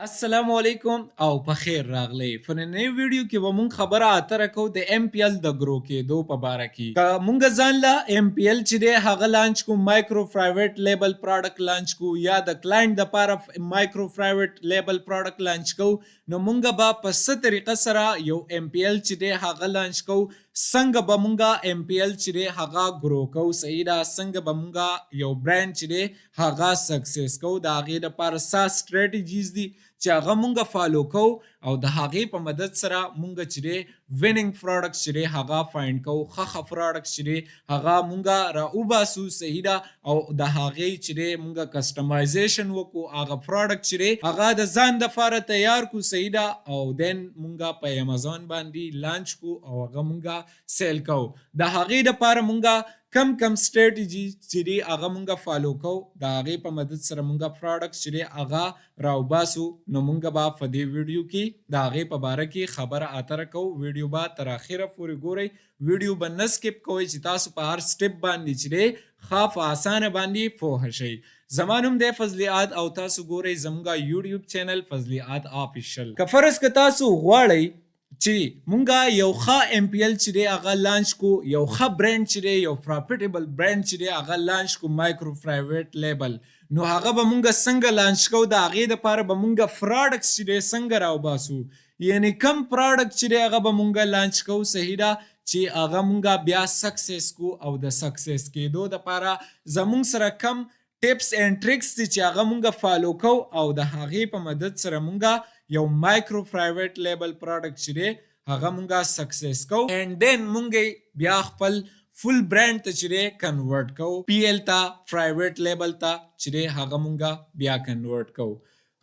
السلام علیکم او په خیر راغلی په نننۍ ویډیو کې به مونږ خبره اتره کوو د ایم پی ال د ګرو کېدو په باره کې که مونږ ځان له ایم پی ال چې دی هغه لانچ کو مایکرو پرایویټ لیبل پروډکټ لانچ کو یا د کلاینټ دپاره مایکرو پرایویټ لیبل پروډکټ لانچ کو نو مونږ به په څه طریقه سره یو ایم پی ال چې دی هغه لانچ کو څنګه به مونږه ایم پی ال چې دی هغه ګرو کو صحیح ده څنګه به مونږه یو برانډ چې دی هغه سکسس کو د هغې دپاره څه سټریټیجیز دي چې هغه مونږه فالو کو او د هغې په مدد سره مونږه چې دی ویننګ پروډکټس چې دی هغه فایند کو ښه پروډکټس چې دی هغه مونږه را وباسو صحیح ده او د هغې چې دی مونږه کسټمایزیشن وکړو هغه پروډکټ چې دی هغه د ځان دپاره تیار کو صحیح ده او دین مونږه په امازون باندې لانچ کو او هغه مونږه سیل کو د هغې دپاره مونږه کم سټریټیجی چې دی هغه مونږه فالو کو د هغې په مدد سره مونږه پروډکټس چې دی هغه راوباسو نو مونږ به په دې ویډیو کې د هغې په باره کې خبره اتره کوو ویډیو به تر اخره پورې ګورئ ویډیو به نه سکپ کوئ چې تاسو په هر سټپ باندې چې دی ښه په اسانه باندې پوهه شئ زما نوم دی فضلیات او تاسو ګورئ زموږه یوټیوب چینل فضلیات آفیشل که فرض که تاسو غواړئ چې مونږه یو ښه ایم پی ال چې دی هغه لانچ کو یو ښه برانډ چې دی یو پراپټیبل برانډ چې دی هغه لانچ کو مایکرو پرایویټ لیبل نو هغه به مونږه څنګه لانچ کو د هغې دپاره به مونږه پروډکټس چې دی څنګه راوباسو یعنی کم پروډکټ چې دی هغه به مونږه لانچ کو صحیح ده چې هغه مونږه بیا سکسس کو او د سکسس کېدو دپاره زمونږ سره کم ټیپس اینڈ ټریکس دي چې هغه مونږه فالو کو او د هغې په مدد سره مونږه یو مایکرو پرایویټ لیبل پروډکټ چې دی هغه مونږه سکسس کو اینڈ دین مونږ بیا خپل فل برانډ ته چې دی کنورټ کو پی ایل ته پرایویټ لیبل ته چې دی هغه مونږه بیا کنورټ کو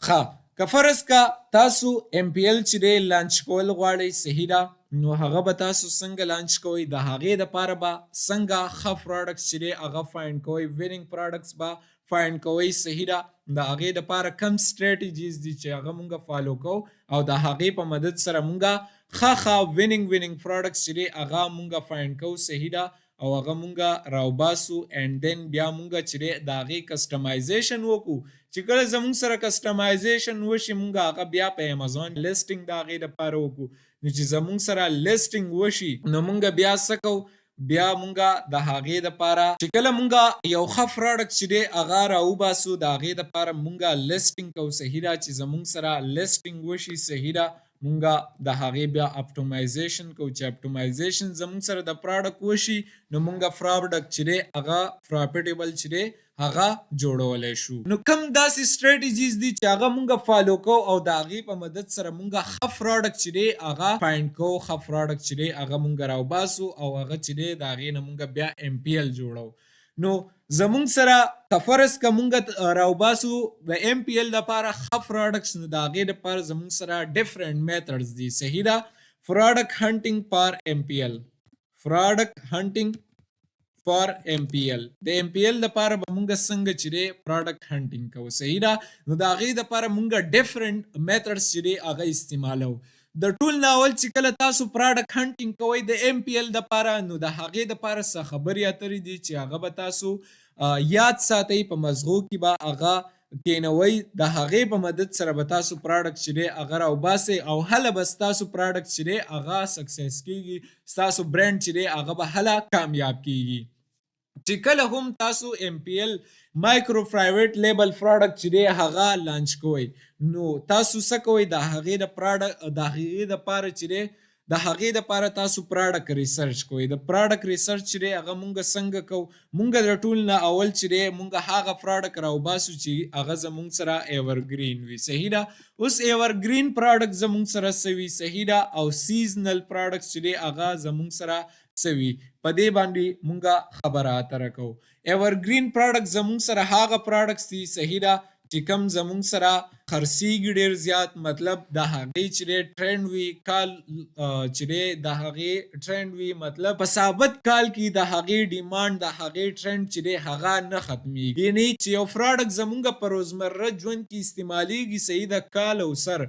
ښه که فرض که تاسو ایم پی ال چې دی لانچ کول غواړئ صحیح ده نو هغه به تاسو څنګه لانچ کوئ د هغې دپاره به څنګه ښه پروډکټس چې دی هغه فایند کوئ ویننګ پروډکټس به فایند کوئ صحیح ده د هغې دپاره کم سټریټیجیز دي چې هغه مونږه فالو کو او د هغې په مدد سره مونږه ښه ویننګ پروډکټس چې دی هغه مونږه فایند کو صحیح ده او هغه مونږه راوباسو اینډ دین بیا مونږه چې دی د هغې کسټمایزیشن وکړو چې کله زمونږ سره کسټمایزیشن وشي مونږ هغه بیا په امازون لیسټینګ د هغې دپاره وکړو نو چې زمونږ سره لیسټینګ وشي نو مونږ بیا څه کوو بیا مونږه د هغې دپاره چې کله مونږه یو ښه پروډکټ چې دی هغه راوباسو د هغې دپاره مونږه لیسټینګ کوو صحیح ده چې زمونږ سره لیسټینګ وشي صحیح ده مونږه د هغې بیا اپټومایزیشن کوو چې اپټومایزیشن زمونږ سره د پروډکټ وشي نو مونږه پروډکټ چې دی هغه پراپټیبل چې دی هغه جوړولی شو نو کم داسې سټریټیجیز دي چې هغه مونږه فالو کو او د هغې په مدد سره مونږه ښه پروډکټ چې دی هغه فایند کو ښه پروډکټ چې دی هغه مونږه راوباسو او هغه چې دی د هغې نه مونږه بیا ایم پی ال جوړو نو زمونږ سره که فرض که مونږ راوباسو د ایم پی ال دپاره ښه پروډکټس نو د هغې دپاره زمونږ سره ډفرنټ میتھډز دي صحیح ده پروډکټ هنټینګ فار ایم پی ال پروډکټ هنټینګ فار ایم پی ال د ایم پی ال دپاره به مونږ څنګه چې دی پروډکټ هنټینګ کوو صحیح ده نو د هغې دپاره مونږ ډفرنټ میتھډس چې دی هغه استعمالو د ټول نه اول چې کله تاسو پروډکټ هنټینګ کوئ د ایم پی ال دپاره نو د هغې دپاره څه خبرې اترې دي چې هغه به تاسو یاد ساتئ په مزغو کې به هغه کینوئ د هغې په مدد سره به تاسو پروډکټ چې دی هغه راوباسئ او هله به ستاسو پروډکټ چې دی هغه سکسس کیږي ستاسو برانډ چې دی هغه به هله کامیاب کیږي چې کله هم تاسو ایم پی ال مایکرو پرایویټ لیبل پروډکټ چې دی هغه لانچ کوئ نو تاسو څه کوئ د هغې دپاره چې دی د هغې دپاره تاسو پروډکټ ریسرچ کوئ د پروډکټ ریسرچ چې دی هغه مونږ څنګه کوو مونږ د ټول نه اول چې دی مونږ هغه پروډکټ راوباسو چې هغه زمونږ سره ایورګرین وي صحیح ده اوس ایورګرین پروډکټ زمونږ سره څه وي صحیح ده او سیزنل پروډکټ چې دی هغه زمونږ سره څه وي په دې باندې مونږه خبره اتره کوو ایورګرین پروډکټ زمونږ سره هغه پروډکټس دي صحیح ده چې کم زمونږ سره خرڅیږي ډېر زیات مطلب د هغې چې دی ټرینډ وي کال چې دی د هغې ټرینډ وي مطلب په ثابت کال کې د هغې ډیمانډ د هغې ټرینډ چې دی هغه نه ختمیږي یعنی چې یو پروډکټ زمونږ په روزمره ژوند کې استعمالیږي صحیح د کال او سر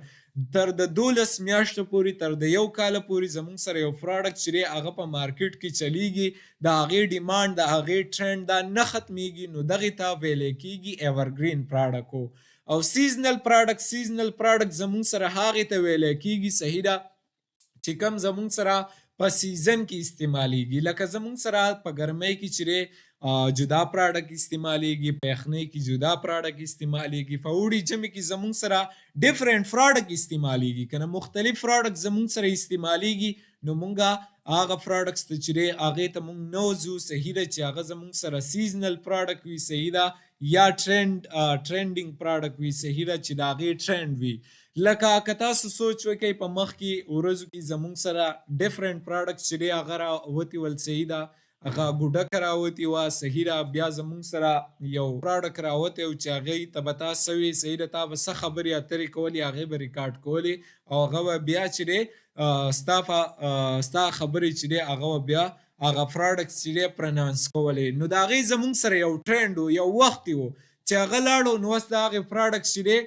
تر د 12 میاشتو پورې تر د یو کال پورې زمونږ سره یو پروډکټ چې دی هغه په مارکیټ کې چلیږي د هغې ډیمانډ د هغې ټرینډ دا نه ختمیږي نو دغې ته ویلی کیږي ایورګرین پروډکټ او سیزنل پروډکټ زمونږ سره هغه ته ویل کیږي صحیح ده چې کم زمونږ سره په سیزن کې استعمالیږي. لکه زمونږ سره په ګرمۍ کې چې جدا پروډکټ استعمالیږي، په یخنۍ کې جدا پروډکټ استعمالیږي، په اوړي ژمي کې زمونږ سره ډیفرنٹ پروډکټ استعمالیږي، کنه مختلف پروډکټ زمونږ سره استعمالیږي. نو مونږه هغه پروډکټس ته چې هغه ته مونږ نو زو صحیح ده چې هغه زمونږ سره سیزنل پروډکټ وي صحیح ده، یا ټرندینګ پروډکټ وي صحیح ده چې د هغې ټرند وي. لکه که تاسو سوچ وکئ په مخکې ورځو کې زمونږ سره ډیفرنٹ پروډکټ چې دی هغه راوتي ول صحیح ده، هغه ګوډکه راوتي وه صحیح ده، بیا زمونږ سره یو پروډکټ راوتی و چې هغې ته به تا څه وي صحیح ده، تا به څه خبرې اترې کولې هغې به ریکارډ کولې او هغه به بیا چې دی ستا خبرې چې دی هغه به بیا هغه پروډکټ چې دی پرنانس کولې. نو د هغې زمونږ سره یو ټرینډ و، یو وخت و چې هغه لاړو نو اوس د هغې پروډکټ چې دی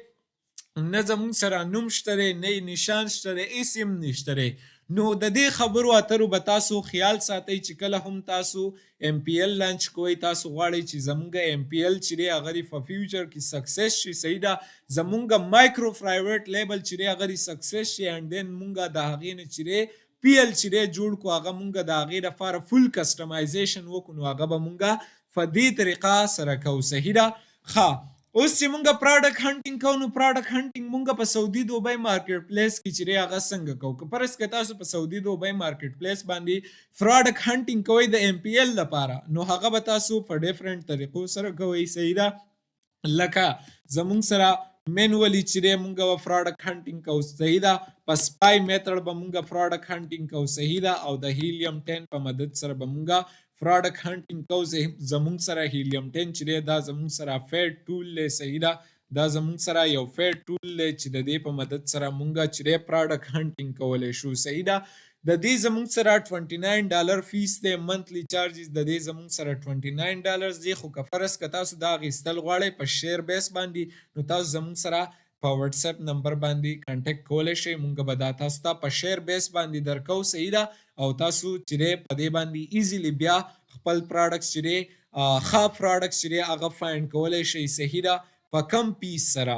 نه زمونږ سره نوم شته دی، نه نشان شته دی، هېڅ هم نشته دی. نو د دې خبرو اترو به تاسو خیال ساتئ چې کله هم تاسو MPL لانچ کوئ، تاسو غواړئ چې زمونږ MPL چې دی هغه په فیوچر کې سکسس شي صحیح ده، زمونږ مایکرو پرایویټ لیبل چې دی هغه سکسس شي، اینډ دین مونږ د هغې نه چې دی PL چې دی جوړ کړو، هغه مونږ د هغې لپاره فل کسټمایزیشن وکړو، نو هغه به مونږ په دې طریقه سره کوو صحیح ده. ښه اوس چې مونږ پروډکټ هنټینګ کوو نو پروډکټ هنټینګ مونږ په سعودي دوبۍ مارکیټ پلیس کې چې دی هغه څنګه کوو. که فرض که تاسو په سعودي دوبۍ مارکیټ پلیس باندې پروډکټ هنټینګ کوئ د MPL لپاره، نو هغه به تاسو په ډیفرنٹ طریقو سره کوئ صحیح ده. لکه زمونږ سره مینولی چې دی مونږ به پروډکټ هنټینګ کوو صحیح ده، په سپای میتھډ به مونږ پروډکټ هنټینګ کوو صحیح ده، او د هیلیم 10 په مدد سره به مونږ پروډکټ هنټینګ کوو. زمونږ سره هیلیم 10 چې دی دا زمونږ سره فیډ ټول دی صحیح ده، دا زمونږ سره یو فیډ ټول دی چې د دې په مدد سره مونږ چې دی پروډکټ هنټینګ کولی شو صحیح ده. د دې زمونږ سره $29 فیس دی، منتلی چارجز د دې زمونږ سره $29 دی. خو که فرض که تاسو دا اخیستل غواړئ په شیر بیس باندې، نو تاسو زمونږ سره په واتساپ نمبر باندې کانټیکټ کولی شئ، مونږ به دا تاسو ته په شیر بیس باندې درکو صحیح ده، او تاسو چې دی په دې باندې ایزیلی بیا خپل پروډکټ چې دی ښه پروډکټ چې دی هغه فایند کولی شئ صحیح ده په کم پیس سره.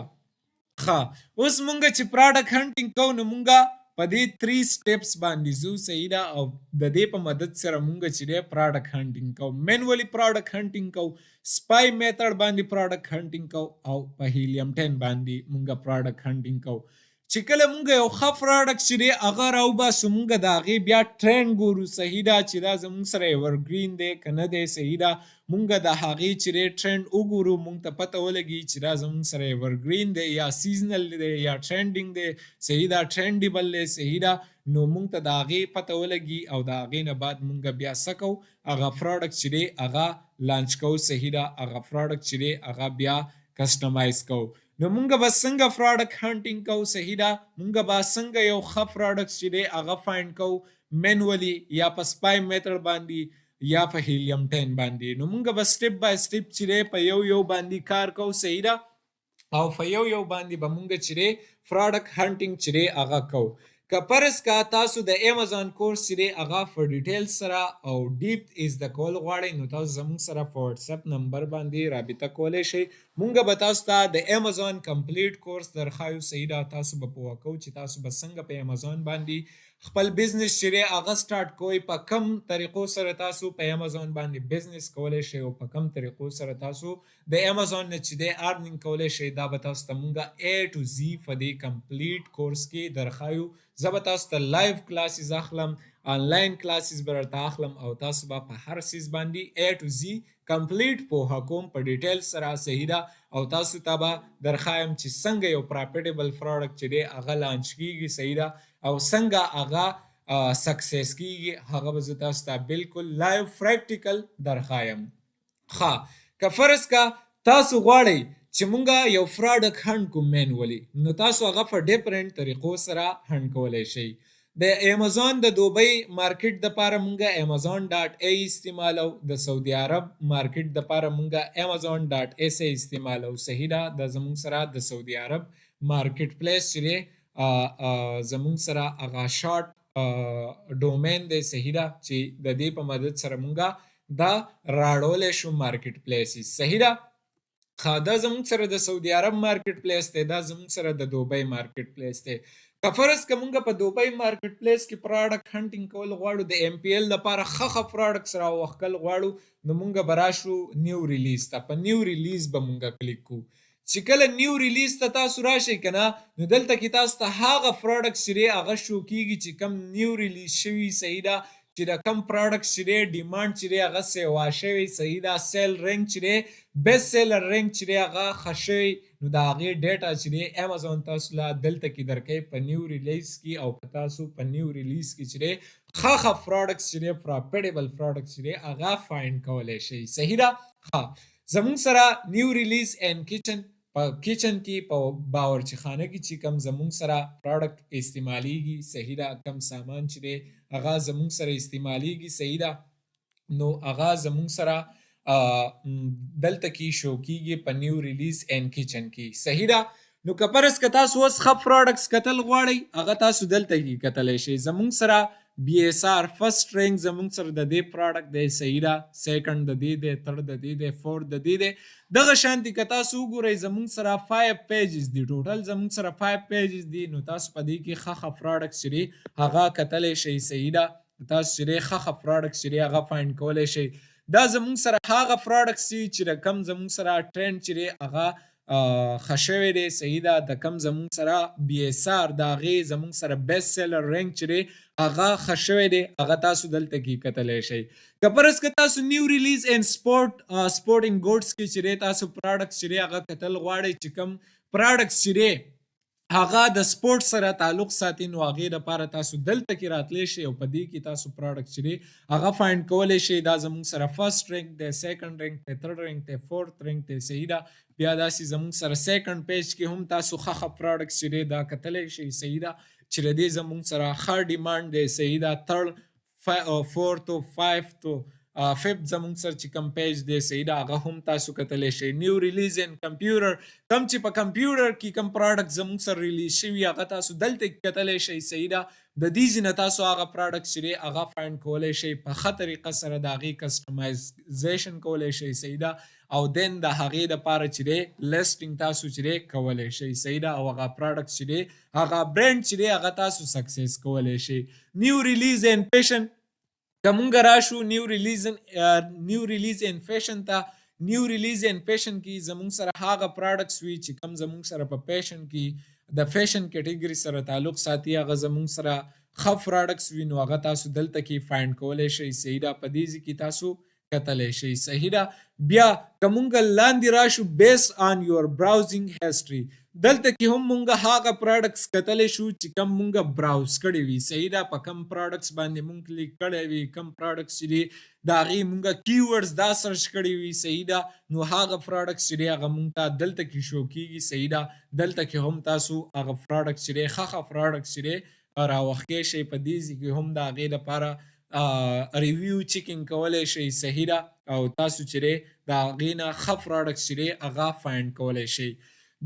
ښه اوس مونږ چې پروډکټ هنټینګ کوو نو مونږ په دې 3 سټیپس باندې ځو صحیح ده، او د دې په مدد سره مونږ چې دی پروډکټ هنټینګ کوو. مینولی پروډکټ هنټینګ کوو، سپای میتھډ باندې پروډکټ هنټینګ کوو، او په هیلیم 10 باندې مونږ پروډکټ هنټینګ کوو. چې کله مونږ یو ښه پروډکټ چې دی هغه راوباسو، مونږ د هغې بیا ټرینډ ګورو صحیح ده چې دا زمونږ سره ایورګرین دی که نه دی صحیح ده. مونږ د هغې چې دی ټرینډ وګورو، مونږ ته پته ولګي چې دا زمونږ سره ایورګرین دی یا سیزنل دی یا ټرینډینګ دی صحیح ده، ټرینډیبل دی صحیح ده. نو مونږ ته د هغې پته ولګي او د هغې نه بعد مونږ بیا څه کوو، هغه پروډکټ چې دی هغه لانچ کوو صحیح ده، هغه پروډکټ چې دی هغه بیا کسټمایز کوو. نو مونږ به څنګه پروډکټ هنټینګ کوو صحیح ده، مونږ به څنګه یو ښه پروډکټ چې دی هغه فایند کوو مینولی یا په سپای میتھډ باندې یا په هیلیم 10 باندې. نو مونږ به سټیپ بای سټیپ چې دی په یو باندې کار کوو صحیح ده، او په یو باندې به مونږ چې دی پروډکټ هنټینګ چې دی هغه کوو. که فرض که تاسو د ایمازون کورس چې دی هغه په ډیټیل سره او ډیپ زده کول غواړئ، نو تاسو زموږ سره په واتساپ نمبر باندې رابطه کولی شئ. مونږ به تاسو ته د ایمازون کمپلیټ کورس درښایو صحیح ده، تاسو به پوه کوو چې تاسو به څنګه په ایمازون باندې خپل بزنس چې دی هغه سټارټ کوئ، په کم طریقو سره تاسو په ایمازون باندې بزنس کولی شئ، او په کم طریقو سره تاسو د ایمازون نه چې دی ارنینګ کولی شئ. دا به تاسو ته مونږ A to Z په دې کمپلیټ کورس کې درښایو. زه به تاسو ته لایو کلاسز اخلم، آنلاین کلاسز به درته اخلم، او تاسو به په هر څیز باندې A to Z کمپلیټ پوهه کوم په ډیټیل سره صحیح ده، او تاسو ته به درښایم چې څنګه یو پراپټیبل پروډکټ چې دی هغه لانچ کیږي صحیح ده، او څنګه هغه سکسس کیږي هغه به زه تاسو ته بالکل لایو پریکټیکل درښایم. ښه که فرض که تاسو غواړئ چې مونږه یو پروډکټ هنټ کوو مینولی، نو تاسو هغه په ډیفرنٹ طریقو سره هنټ کولی شئ. د ایمازون د دوبۍ مارکیټ دپاره مونږه amazon.a استعمالو، د سعودي عرب مارکیټ دپاره مونږه amazon.sa استعمالو صحیح ده. د زمونږ سره د سعودي عرب مارکیټ پلیس چې دی زمونږ سره هغه شارټ ډومین دی صحیح ده، چې د دې په مدد سره مونږه دا راړولی شو مارکیټ پلیسز صحیح ده. دا زموږ سره د سعودي عرب مارکیټ پلیس دی، دا زموږ سره د دوبۍ مارکیټ پلیس دی. که فرض که مونږ په دوبۍ مارکیټ پلیس کې پراډکټ هنټینګ کول غواړو، د ایم پی ال لپاره ښه پراډکټس راوښکل غواړو، نو مونږ به راشو نیو ریلیز ته. په نیو ریلیز به مونږ کلیک کوو. چې کله نیو ریلیز ته تاسو راشئ که نه، نو دلته کې تاسو ته هغه پراډکټس چې دی هغه شو کیږي چې کم نیو ریلیز شوي. صحیح ده، چې د کم پراډکټس چې دی ډیمانډ چې دی هغه سیوا شوی. صحیح ده، سیل رینک چې دی، بیسټ سیلر رینک چې دی هغه ښه شوی. نو د هغې ډیټا چې دی امازون تاسو له دلته کې درکوي په نیو ریلیز کې، او په تاسو په نیو ریلیز کې چې دی ښه پراډکټس چې دی پراپیډیبل پراډکټس چې دی هغه فایند کولی شئ. صحیح ده. زموږ سره نیو ریلیز اینډ کچن، په کچن کې په باورچی خانه کې چې کم زموږ سره پراډکټ استعمالیږي. صحیح ده، کم سامان چې دی هغه زموږ سره استعمالیږي. صحیح ده، نو هغه زموږ سره دلته کې شو کیږي په نیو ریلیز اینډ کچن کې. صحیح ده. نو که فرض که تاسو اوس ښه پراډکټس کتل غواړئ، هغه تاسو دلته کې کتلی شئ. زموږ سره بی ایس آر فرست رینک زموږ سره د دې پراډکټ دی. صحیح ده، سیکنډ د دې دی، تھرډ د دې دی، فورث د دې دی. دغه شانتي که تاسو وګورئ زموږ سره 5 پیجز دي، ټوټل زموږ سره 5 پیجز دي. نو تاسو په دې کې ښه پراډکټس چې دی هغه کتلی شئ. صحیح ده، تاسو چې دی ښه پراډکټس چې دی هغه فایند کولی شئ. دا زموږ سره هغه پراډکټس دي چې د کم زموږ سره ټرینډ چې دی هغه ښه شوی دی. صحیح ده، د کم زموږ سره بی ایس آر د هغې زموږ سره بیسټ سیلر رینک چې دی هغه ښه شوی دی، هغه تاسو دلته کې کتلی شئ. که فرض که تاسو نیو ریلیز اینډ سپورټینګ ګوډس کې چې دی تاسو پراډکټس چې دی هغه کتل غواړئ، چې کم پراډکټس چې دی هغه د سپورت سره تعلق ساتي، نو هغې دپاره تاسو دلته کې راتلی شئ او په دې کې تاسو پراډکټ چې دی هغه فایند کولی شئ. دا زموږ سره فرست رینک دی، سیکنډ رینک دی، تھرډ رینک دی، فورث رینک دی. صحیح ده. بیا داسې زموږ سره سیکنډ پیج کې هم تاسو ښه پراډکټس چې دی دا کتلی شئ. صحیح ده، چې د دې زموږ سره ښه ډیمانډ دی. صحیح ده، تھرډ فورث او فایفت او ففت زموږ سره چې کم پیج دی صحیح ده هغه هم تاسو کتلی شئ. نیو ریلیز ان کمپیوټر، کم چې په کمپیوټر کې کم پراډکټ زموږ سره ریلیز شوي هغه تاسو دلته کتلی شئ. صحیح ده، د دې ځینه تاسو هغه پراډکټ چې دی هغه فایند کولی شئ په ښه طریقه سره، د هغې کسټمایزیشن کولی شئ. صحیح ده، او دین د هغې دپاره چې دی لیسټینګ تاسو چې دی کولی شئ. صحیح ده، او هغه پراډکټ چې دی هغه برانډ چې دی هغه تاسو سکسیس کولی شئ. نیو ریلیز ان پیشن که مونږ راشو نیو ریلیز ان فیشن ته، نیو ریلیز ان فیشن کې زمونږ سره هغه پراډکټس وي چې کم زمونږ سره په فیشن کې د فیشن کیټګري سره تعلق ساتي، هغه زمونږ سره ښه پراډکټس وي، نو هغه تاسو دلته کې فایند کولی شئ. صحیح ده، په دې ځای کې تاسو کتلی شئ. صحیح ده. بیا که مونږ لاندې راشو بیس آن یور براوزینګ هسټري، دلته کې هم مونږ هغه پراډکټس کتلی شو چې کم مونږ براوز کړي وي. صحیح ده، په کم پراډکټس باندې مونږ کلیک کړی وي، کم پراډکټس چې دي د هغې مونږ کیورډز دا سرچ کړي وي. صحیح ده، نو هغه پراډکټس چې دی هغه مونږ ته دلته کې شو کیږي. صحیح ده، دلته کې هم تاسو هغه پراډکټس چې دی ښه پراډکټس چې دی راوښکی شئ. په دې ځای کې هم د هغې لپاره ریویو چیکینګ کولی شئ. صحیح ده، او تاسو چې دی د هغې نه ښه پراډکټس چې دی هغه فایند کولی شئ.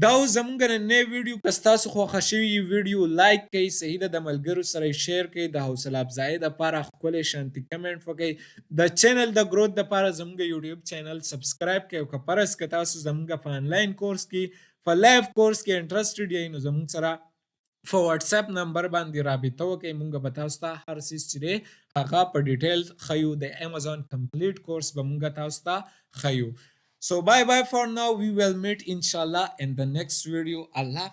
دا اوس زمونږ نننی ویډیو که ستاسو خوښه شوي ویډیو لایک کړئ. صحیح ده، د ملګرو سره یې شیر کړئ، د حوصله افزایۍ دپاره ښکلی شانتي کمنټ وکړئ، د چینل د گروت دپاره زمونږ یوټیوب چینل سبسکرایب کړئ، او که فرض که تاسو زمونږ په آنلاین کورس کې په لایف کورس کې انټرسټډ یئ، نو زمونږ سره په واتساپ نمبر باندې رابطه وکړئ. مونږ به تاسو ته هر څیز چې دی هغه په ډیټیل ښیو، د امازون کمپلیټ کورس به مونږ تاسو ته ښیو. So bye bye for now. We will meet inshallah in the next video. Allah